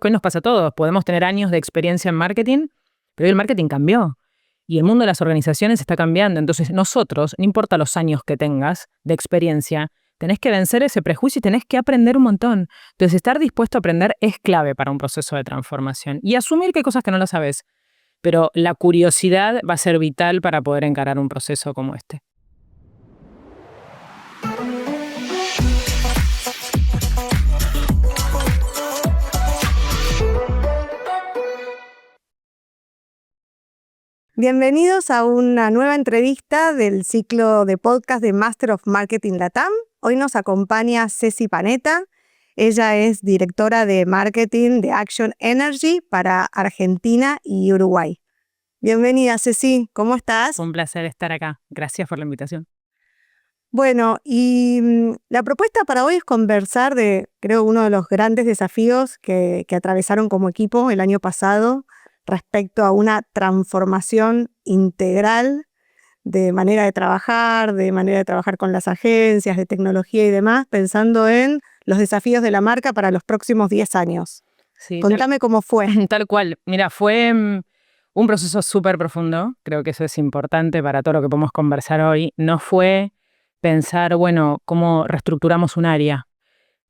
Hoy nos pasa a todos, podemos tener años de experiencia en marketing, pero hoy el marketing cambió y el mundo de las organizaciones está cambiando. Entonces nosotros, no importa los años que tengas de experiencia, tenés que vencer ese prejuicio y tenés que aprender un montón. Entonces estar dispuesto a aprender es clave para un proceso de transformación y asumir que hay cosas que no lo sabes. Pero la curiosidad va a ser vital para poder encarar un proceso como este. Bienvenidos a una nueva entrevista del ciclo de podcast de Master of Marketing Latam. Hoy nos acompaña Ceci Panetta. Ella es directora de marketing de Action Energy para Argentina y Uruguay. Bienvenida, Ceci. ¿Cómo estás? Un placer estar acá. Gracias por la invitación. Bueno, y la propuesta para hoy es conversar de, creo, uno de los grandes desafíos que atravesaron como equipo el año pasado respecto a una transformación integral de manera de trabajar con las agencias, de tecnología y demás, pensando en los desafíos de la marca para los próximos 10 años. Sí, Contame cómo fue. Tal cual. Mira, fue un proceso súper profundo. Creo que eso es importante para todo lo que podemos conversar hoy. No fue pensar, bueno, cómo reestructuramos un área.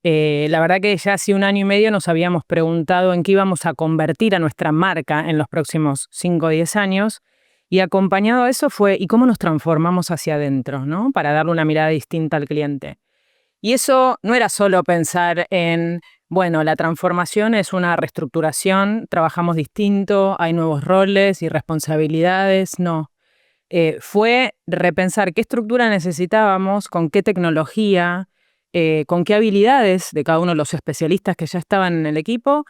La verdad que ya hace 1 año y medio nos habíamos preguntado en qué íbamos a convertir a nuestra marca en los próximos 5 o 10 años y acompañado a eso fue ¿y cómo nos transformamos hacia adentro, ¿no? Para darle una mirada distinta al cliente. Y eso no era solo pensar en, bueno, la transformación es una reestructuración, trabajamos distinto, hay nuevos roles y responsabilidades, no. Fue repensar qué estructura necesitábamos, con qué tecnología, con qué habilidades de cada uno de los especialistas que ya estaban en el equipo,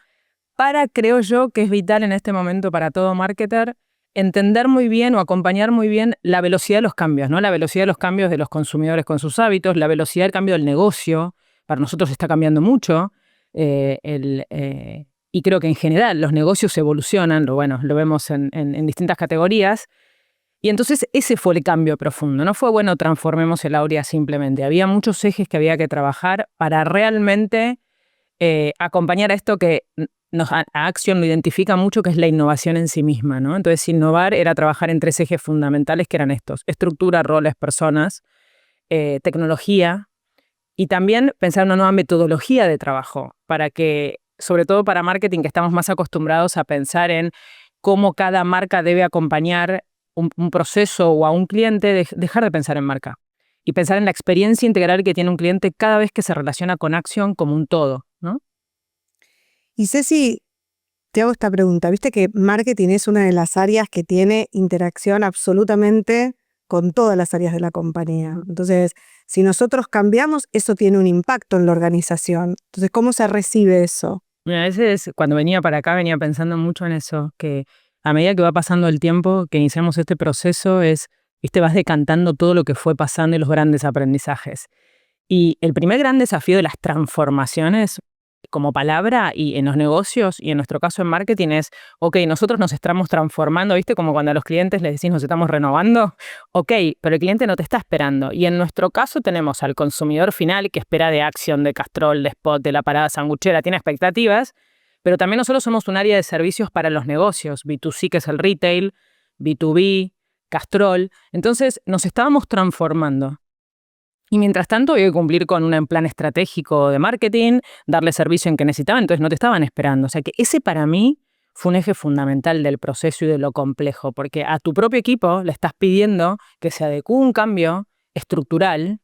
para, creo yo, que es vital en este momento para todo marketer, entender muy bien o acompañar muy bien la velocidad de los cambios, ¿no? La velocidad de los cambios de los consumidores con sus hábitos, la velocidad del cambio del negocio, para nosotros está cambiando mucho, y creo que en general los negocios evolucionan, lo vemos en distintas categorías. Y entonces ese fue el cambio profundo. No fue, bueno, transformemos el área simplemente. Había muchos ejes que había que trabajar para realmente acompañar a esto que a Action lo identifica mucho, que es la innovación en sí misma, ¿no? Entonces innovar era trabajar en 3 ejes fundamentales que eran estos: estructura, roles, personas, tecnología y también pensar una nueva metodología de trabajo para que, sobre todo para marketing, que estamos más acostumbrados a pensar en cómo cada marca debe acompañar un proceso o a un cliente, dejar de pensar en marca y pensar en la experiencia integral que tiene un cliente cada vez que se relaciona con Action como un todo, ¿no? Y Ceci, te hago esta pregunta. Viste que marketing es una de las áreas que tiene interacción absolutamente con todas las áreas de la compañía. Entonces, si nosotros cambiamos, eso tiene un impacto en la organización. Entonces, ¿cómo se recibe eso? Mira, a veces cuando venía para acá venía pensando mucho en eso, que a medida que va pasando el tiempo, que iniciamos este proceso, vas decantando todo lo que fue pasando y los grandes aprendizajes. Y el primer gran desafío de las transformaciones como palabra y en los negocios y en nuestro caso en marketing es, ok, nosotros nos estamos transformando, ¿viste? Como cuando a los clientes les decís nos estamos renovando, ok, pero el cliente no te está esperando. Y en nuestro caso tenemos al consumidor final que espera de Action, de Castrol, de Spot, de la parada sanguchera, tiene expectativas, pero también nosotros somos un área de servicios para los negocios, B2C que es el retail, B2B, Castrol. Entonces nos estábamos transformando. Y mientras tanto había que cumplir con un plan estratégico de marketing, darle servicio en que necesitaban, entonces no te estaban esperando. O sea que ese para mí fue un eje fundamental del proceso y de lo complejo, porque a tu propio equipo le estás pidiendo que se adecue un cambio estructural,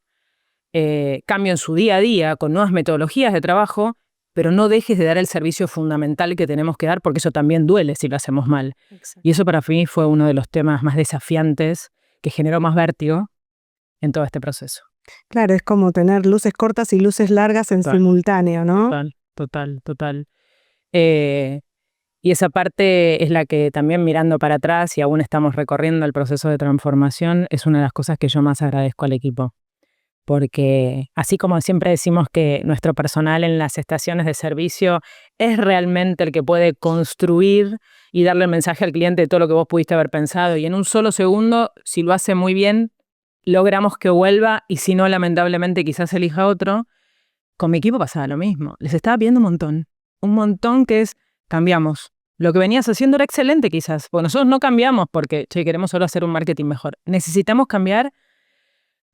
cambio en su día a día, con nuevas metodologías de trabajo, pero no dejes de dar el servicio fundamental que tenemos que dar, porque eso también duele si lo hacemos mal. Exacto. Y eso para mí fue uno de los temas más desafiantes que generó más vértigo en todo este proceso. Claro, es como tener luces cortas y luces largas en simultáneo, ¿no? Total. Y esa parte es la que también mirando para atrás y aún estamos recorriendo el proceso de transformación, es una de las cosas que yo más agradezco al equipo. Porque así como siempre decimos que nuestro personal en las estaciones de servicio es realmente el que puede construir y darle el mensaje al cliente de todo lo que vos pudiste haber pensado, y en un solo segundo, si lo hace muy bien, logramos que vuelva, y si no, lamentablemente quizás elija otro. Con mi equipo pasaba lo mismo. Les estaba pidiendo un montón que es cambiamos. Lo que venías haciendo era excelente quizás, porque nosotros no cambiamos porque queremos solo hacer un marketing mejor. Necesitamos cambiar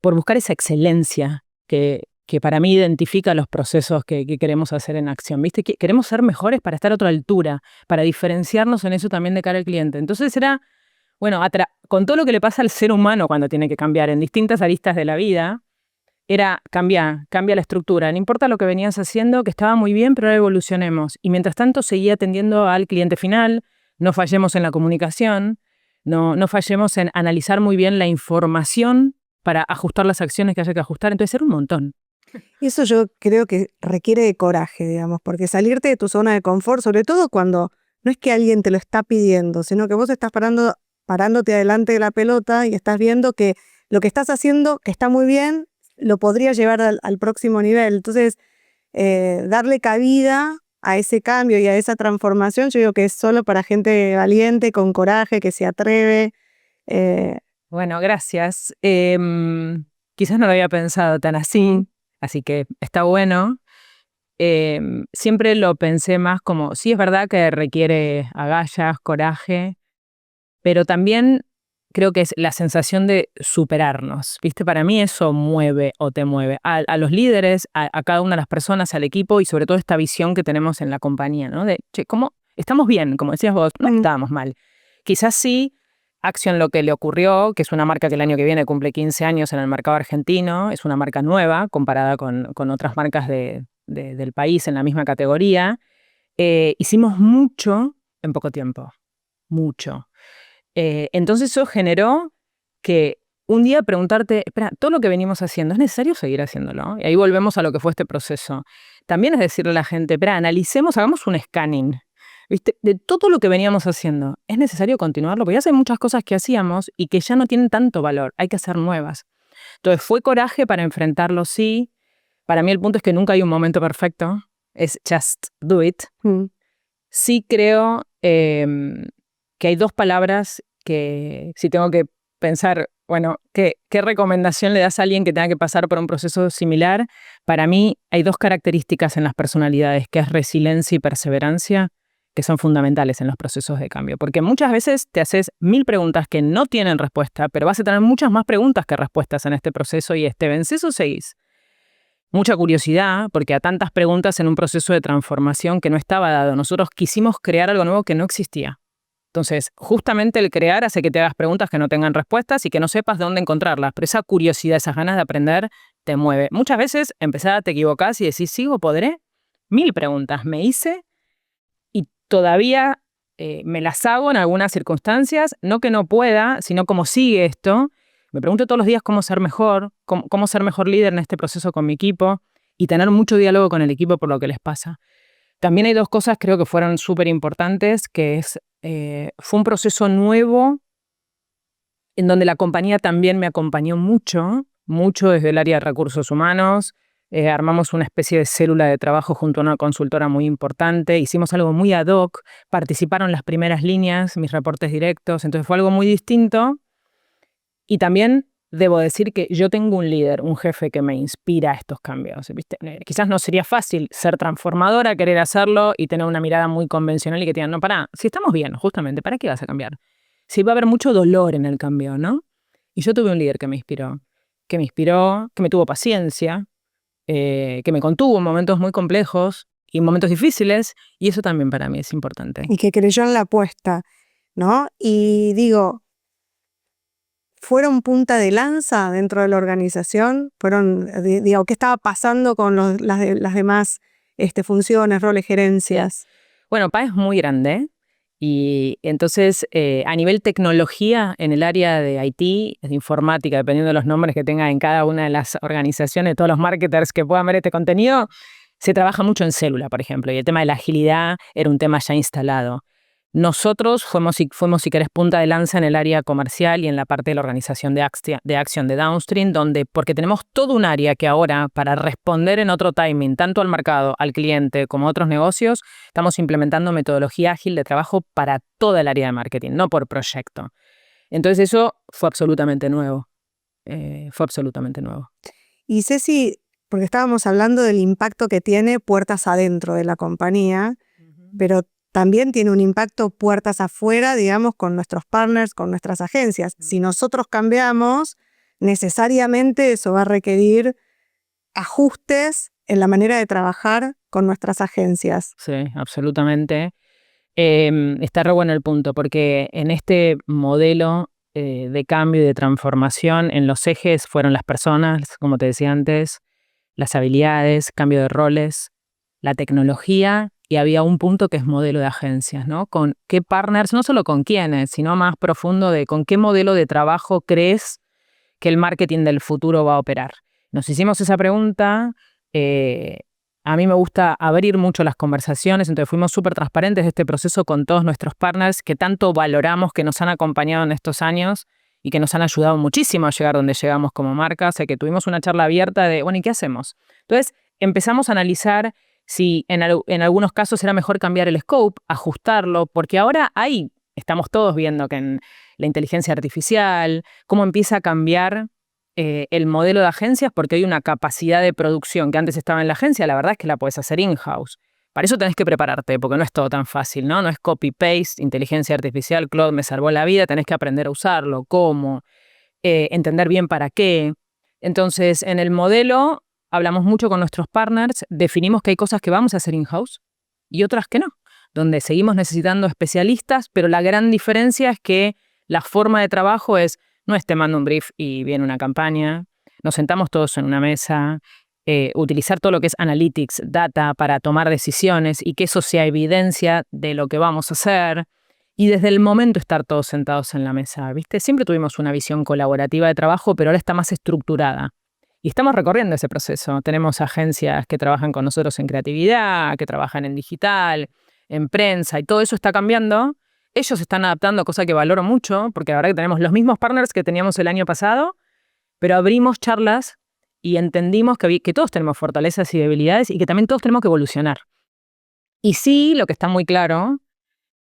por buscar esa excelencia que para mí identifica los procesos que queremos hacer en acción. ¿Viste? Queremos ser mejores para estar a otra altura, para diferenciarnos en eso también de cara al cliente. Entonces era, bueno, con todo lo que le pasa al ser humano cuando tiene que cambiar en distintas aristas de la vida, era cambia la estructura. No importa lo que venías haciendo, que estaba muy bien, pero ahora evolucionemos. Y mientras tanto seguía atendiendo al cliente final, no fallemos en la comunicación, no fallemos en analizar muy bien la información para ajustar las acciones que haya que ajustar. Entonces era un montón. Y eso yo creo que requiere de coraje, digamos, porque salirte de tu zona de confort, sobre todo cuando no es que alguien te lo está pidiendo, sino que vos estás parándote adelante de la pelota y estás viendo que lo que estás haciendo, que está muy bien, lo podría llevar al próximo nivel. Entonces, darle cabida a ese cambio y a esa transformación, yo digo que es solo para gente valiente, con coraje, que se atreve. Bueno, gracias. Quizás no lo había pensado tan así que está bueno. Siempre lo pensé más como, sí es verdad que requiere agallas, coraje, pero también creo que es la sensación de superarnos, ¿viste? Para mí eso mueve o te mueve a los líderes, a cada una de las personas, al equipo y sobre todo esta visión que tenemos en la compañía, ¿no? De, ¿cómo estamos bien? Como decías vos, no estábamos mal. Quizás sí, Action lo que le ocurrió, que es una marca que el año que viene cumple 15 años en el mercado argentino, es una marca nueva comparada con otras marcas del país en la misma categoría. Hicimos mucho en poco tiempo, mucho. Entonces eso generó que un día preguntarte, espera, todo lo que venimos haciendo, ¿es necesario seguir haciéndolo? Y ahí volvemos a lo que fue este proceso. También es decirle a la gente, espera, analicemos, hagamos un scanning, ¿viste? De todo lo que veníamos haciendo. ¿Es necesario continuarlo? Porque ya hay muchas cosas que hacíamos y que ya no tienen tanto valor, hay que hacer nuevas. Entonces fue coraje para enfrentarlo, sí. Para mí el punto es que nunca hay un momento perfecto, es just do it. Sí creo que hay dos palabras que si tengo que pensar, bueno, ¿qué recomendación le das a alguien que tenga que pasar por un proceso similar? Para mí hay dos características en las personalidades, que es resiliencia y perseverancia, que son fundamentales en los procesos de cambio. Porque muchas veces te haces 1000 preguntas que no tienen respuesta, pero vas a tener muchas más preguntas que respuestas en este proceso y ¿vencés o seguís? Mucha curiosidad, porque a tantas preguntas en un proceso de transformación que no estaba dado. Nosotros quisimos crear algo nuevo que no existía. Entonces, justamente el crear hace que te hagas preguntas que no tengan respuestas y que no sepas de dónde encontrarlas. Pero esa curiosidad, esas ganas de aprender, te mueve. Muchas veces te equivocás y decís, ¿sigo? ¿Podré? 1000 preguntas me hice y todavía me las hago en algunas circunstancias. No que no pueda, sino cómo sigue esto. Me pregunto todos los días cómo ser mejor, cómo ser mejor líder en este proceso con mi equipo y tener mucho diálogo con el equipo por lo que les pasa. También hay dos cosas creo que fueron súper importantes, que fue un proceso nuevo en donde la compañía también me acompañó mucho desde el área de recursos humanos. Armamos una especie de célula de trabajo junto a una consultora muy importante, hicimos algo muy ad hoc, participaron las primeras líneas, mis reportes directos, entonces fue algo muy distinto. Y también debo decir que yo tengo un líder, un jefe que me inspira a estos cambios, ¿viste? Quizás no sería fácil ser transformadora, querer hacerlo y tener una mirada muy convencional y que te digan, no, pará, si estamos bien, justamente, ¿para qué vas a cambiar? Si va a haber mucho dolor en el cambio, ¿no? Y yo tuve un líder que me inspiró, que me tuvo paciencia, que me contuvo en momentos muy complejos y en momentos difíciles, y eso también para mí es importante. Y que creyó en la apuesta, ¿no? Y digo, ¿fueron punta de lanza dentro de la organización? Digo, ¿qué estaba pasando con las demás funciones, roles, gerencias? Bueno, PA es muy grande y entonces a nivel tecnología en el área de IT, de informática, dependiendo de los nombres que tenga en cada una de las organizaciones, todos los marketers que puedan ver este contenido, se trabaja mucho en célula, por ejemplo, y el tema de la agilidad era un tema ya instalado. Nosotros fuimos, si querés, punta de lanza en el área comercial y en la parte de la organización de acción de Downstream, porque tenemos todo un área que ahora, para responder en otro timing, tanto al mercado, al cliente, como a otros negocios, estamos implementando metodología ágil de trabajo para toda el área de marketing, no por proyecto. Entonces eso fue absolutamente nuevo. Y Ceci, porque estábamos hablando del impacto que tiene puertas adentro de la compañía, pero también tiene un impacto puertas afuera, digamos, con nuestros partners, con nuestras agencias. Si nosotros cambiamos, necesariamente eso va a requerir ajustes en la manera de trabajar con nuestras agencias. Sí, absolutamente. Está re bueno el punto, porque en este modelo de cambio y de transformación, en los ejes fueron las personas, como te decía antes, las habilidades, cambio de roles, la tecnología, y había un punto que es modelo de agencias, ¿no? Con qué partners, no solo con quiénes, sino más profundo de con qué modelo de trabajo crees que el marketing del futuro va a operar. Nos hicimos esa pregunta. A mí me gusta abrir mucho las conversaciones, entonces fuimos súper transparentes de este proceso con todos nuestros partners que tanto valoramos, que nos han acompañado en estos años y que nos han ayudado muchísimo a llegar donde llegamos como marca. O sea, que tuvimos una charla abierta de, bueno, ¿y qué hacemos? Entonces empezamos a analizar si en algunos casos era mejor cambiar el scope, ajustarlo, porque ahora ahí estamos todos viendo que en la inteligencia artificial, cómo empieza a cambiar el modelo de agencias, porque hay una capacidad de producción que antes estaba en la agencia, la verdad es que la puedes hacer in-house. Para eso tenés que prepararte, porque no es todo tan fácil, ¿no? No es copy-paste, inteligencia artificial, Claude me salvó la vida, tenés que aprender a usarlo, cómo, entender bien para qué. Entonces, en el modelo hablamos mucho con nuestros partners, definimos que hay cosas que vamos a hacer in-house y otras que no, donde seguimos necesitando especialistas, pero la gran diferencia es que la forma de trabajo no es te mando un brief y viene una campaña, nos sentamos todos en una mesa, utilizar todo lo que es analytics, data para tomar decisiones y que eso sea evidencia de lo que vamos a hacer. Y desde el momento estar todos sentados en la mesa, ¿viste? Siempre tuvimos una visión colaborativa de trabajo, pero ahora está más estructurada. Y estamos recorriendo ese proceso. Tenemos agencias que trabajan con nosotros en creatividad, que trabajan en digital, en prensa, y todo eso está cambiando. Ellos se están adaptando, cosa que valoro mucho, porque la verdad que tenemos los mismos partners que teníamos el año pasado, pero abrimos charlas y entendimos que todos tenemos fortalezas y debilidades y que también todos tenemos que evolucionar. Y sí, lo que está muy claro,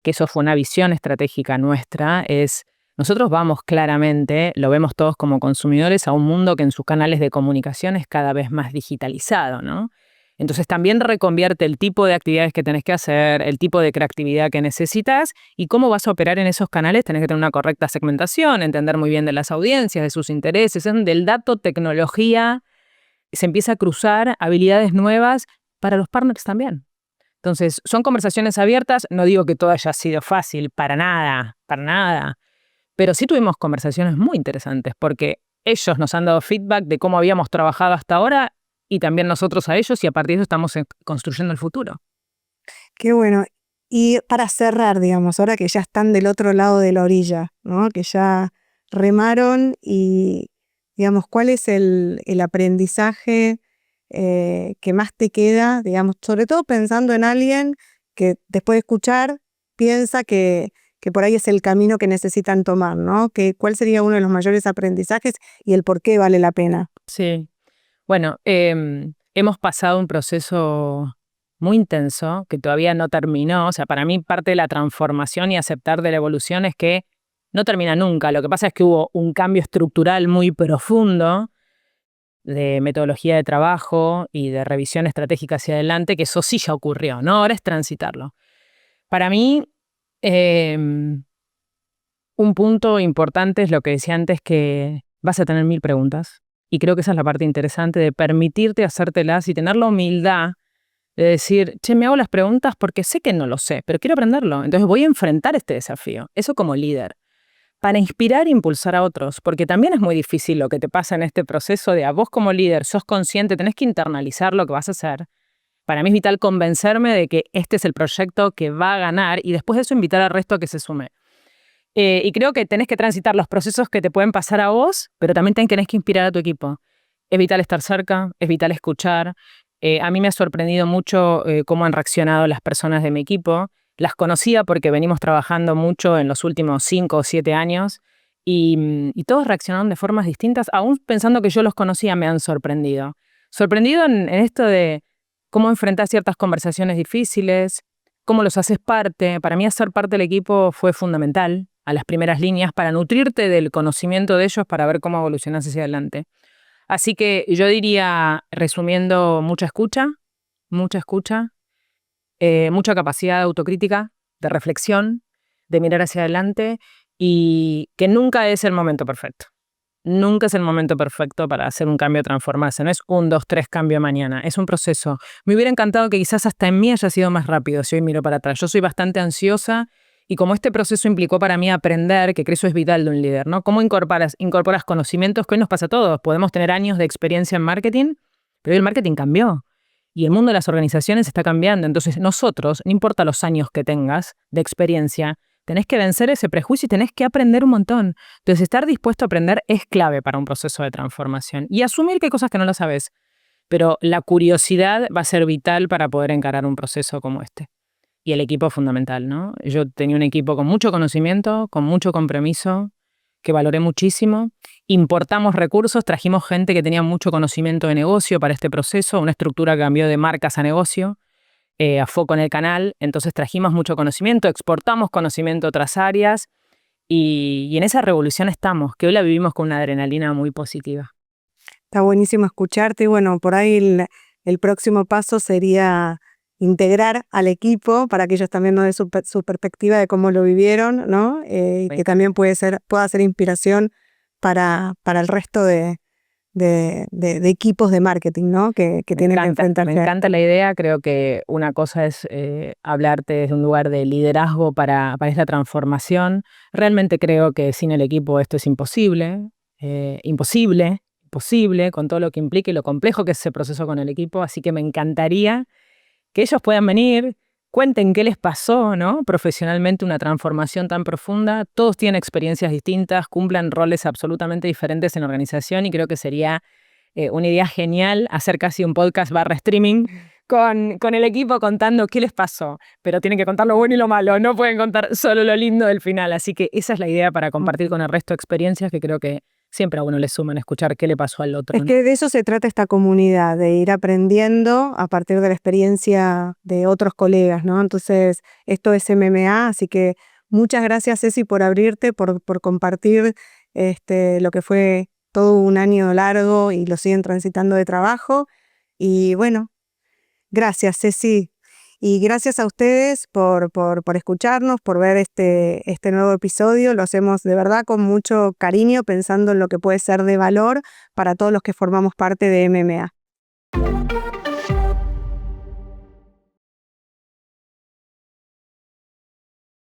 que eso fue una visión estratégica nuestra, es nosotros vamos claramente, lo vemos todos como consumidores, a un mundo que en sus canales de comunicación es cada vez más digitalizado, ¿no? Entonces también reconvierte el tipo de actividades que tenés que hacer, el tipo de creatividad que necesitas y cómo vas a operar en esos canales. Tenés que tener una correcta segmentación, entender muy bien de las audiencias, de sus intereses, del dato, tecnología. Se empieza a cruzar habilidades nuevas para los partners también. Entonces, son conversaciones abiertas. No digo que todo haya sido fácil, para nada, para nada. Pero sí tuvimos conversaciones muy interesantes porque ellos nos han dado feedback de cómo habíamos trabajado hasta ahora y también nosotros a ellos, y a partir de eso estamos construyendo el futuro. Qué bueno. Y para cerrar, digamos, ahora que ya están del otro lado de la orilla, ¿no? Que ya remaron y, digamos, ¿cuál es el aprendizaje que más te queda, digamos, sobre todo pensando en alguien que después de escuchar piensa que por ahí es el camino que necesitan tomar, ¿no? ¿Cuál sería uno de los mayores aprendizajes y el por qué vale la pena? Sí. Bueno, hemos pasado un proceso muy intenso que todavía no terminó. O sea, para mí parte de la transformación y aceptar de la evolución es que no termina nunca. Lo que pasa es que hubo un cambio estructural muy profundo de metodología de trabajo y de revisión estratégica hacia adelante, que eso sí ya ocurrió, ¿no? Ahora es transitarlo. Para mí, un punto importante es lo que decía antes, que vas a tener 1000 preguntas. Y creo que esa es la parte interesante de permitirte hacértelas y tener la humildad de decir, che, me hago las preguntas porque sé que no lo sé, pero quiero aprenderlo. Entonces voy a enfrentar este desafío. Eso como líder. Para inspirar e impulsar a otros, porque también es muy difícil lo que te pasa en este proceso de a vos como líder, sos consciente, tenés que internalizar lo que vas a hacer. Para mí es vital convencerme de que este es el proyecto que va a ganar y después de eso invitar al resto a que se sume. Y creo que tenés que transitar los procesos que te pueden pasar a vos, pero también tenés que inspirar a tu equipo. Es vital estar cerca, es vital escuchar. A mí me ha sorprendido mucho cómo han reaccionado las personas de mi equipo. Las conocía porque venimos trabajando mucho en los últimos 5 o 7 años y todos reaccionaron de formas distintas. Aún pensando que yo los conocía, me han sorprendido. Sorprendido en esto de cómo enfrentar ciertas conversaciones difíciles, cómo los haces parte. Para mí hacer parte del equipo fue fundamental a las primeras líneas para nutrirte del conocimiento de ellos para ver cómo evolucionas hacia adelante. Así que yo diría, resumiendo, mucha escucha, mucha capacidad de autocrítica, de reflexión, de mirar hacia adelante y que nunca es el momento perfecto. Nunca es el momento perfecto para hacer un cambio, transformarse. No es 1, 2, 3 cambio mañana. Es un proceso. Me hubiera encantado que quizás hasta en mí haya sido más rápido si hoy miro para atrás. Yo soy bastante ansiosa y como este proceso implicó para mí aprender, que creo eso es vital de un líder, ¿no? ¿Cómo incorporas conocimientos que hoy nos pasa a todos? Podemos tener años de experiencia en marketing, pero hoy el marketing cambió. Y el mundo de las organizaciones está cambiando. Entonces nosotros, no importa los años que tengas de experiencia, tenés que vencer ese prejuicio y tenés que aprender un montón. Entonces, estar dispuesto a aprender es clave para un proceso de transformación. Y asumir que hay cosas que no lo sabes. Pero la curiosidad va a ser vital para poder encarar un proceso como este. Y el equipo es fundamental, ¿no? Yo tenía un equipo con mucho conocimiento, con mucho compromiso, que valoré muchísimo. Importamos recursos, trajimos gente que tenía mucho conocimiento de negocio para este proceso, una estructura que cambió de marcas a negocio. A foco en el canal, entonces trajimos mucho conocimiento, exportamos conocimiento a otras áreas y en esa revolución estamos, que hoy la vivimos con una adrenalina muy positiva. Está buenísimo escucharte y bueno, por ahí el próximo paso sería integrar al equipo para que ellos también nos den su perspectiva de cómo lo vivieron, ¿no? Y que también pueda ser inspiración para el resto de equipos de marketing, ¿no? Que tienen que enfrentarse. Me encanta la idea, creo que una cosa es hablarte desde un lugar de liderazgo para esta transformación. Realmente creo que sin el equipo esto es imposible, imposible, con todo lo que implica y lo complejo que es ese proceso con el equipo, así que me encantaría que ellos puedan venir, cuenten qué les pasó, ¿no? Profesionalmente una transformación tan profunda. Todos tienen experiencias distintas, cumplan roles absolutamente diferentes en la organización y creo que sería una idea genial hacer casi un podcast / streaming con el equipo contando qué les pasó. Pero tienen que contar lo bueno y lo malo, no pueden contar solo lo lindo del final. Así que esa es la idea para compartir con el resto de experiencias que creo que siempre a uno le suman escuchar qué le pasó al otro. Es que de eso se trata esta comunidad, de ir aprendiendo a partir de la experiencia de otros colegas, ¿no? Entonces, esto es MMA, así que muchas gracias, Ceci, por abrirte, por compartir lo que fue todo un año largo y lo siguen transitando de trabajo. Y bueno, gracias, Ceci. Y gracias a ustedes por escucharnos, por ver este nuevo episodio. Lo hacemos de verdad con mucho cariño, pensando en lo que puede ser de valor para todos los que formamos parte de MMA.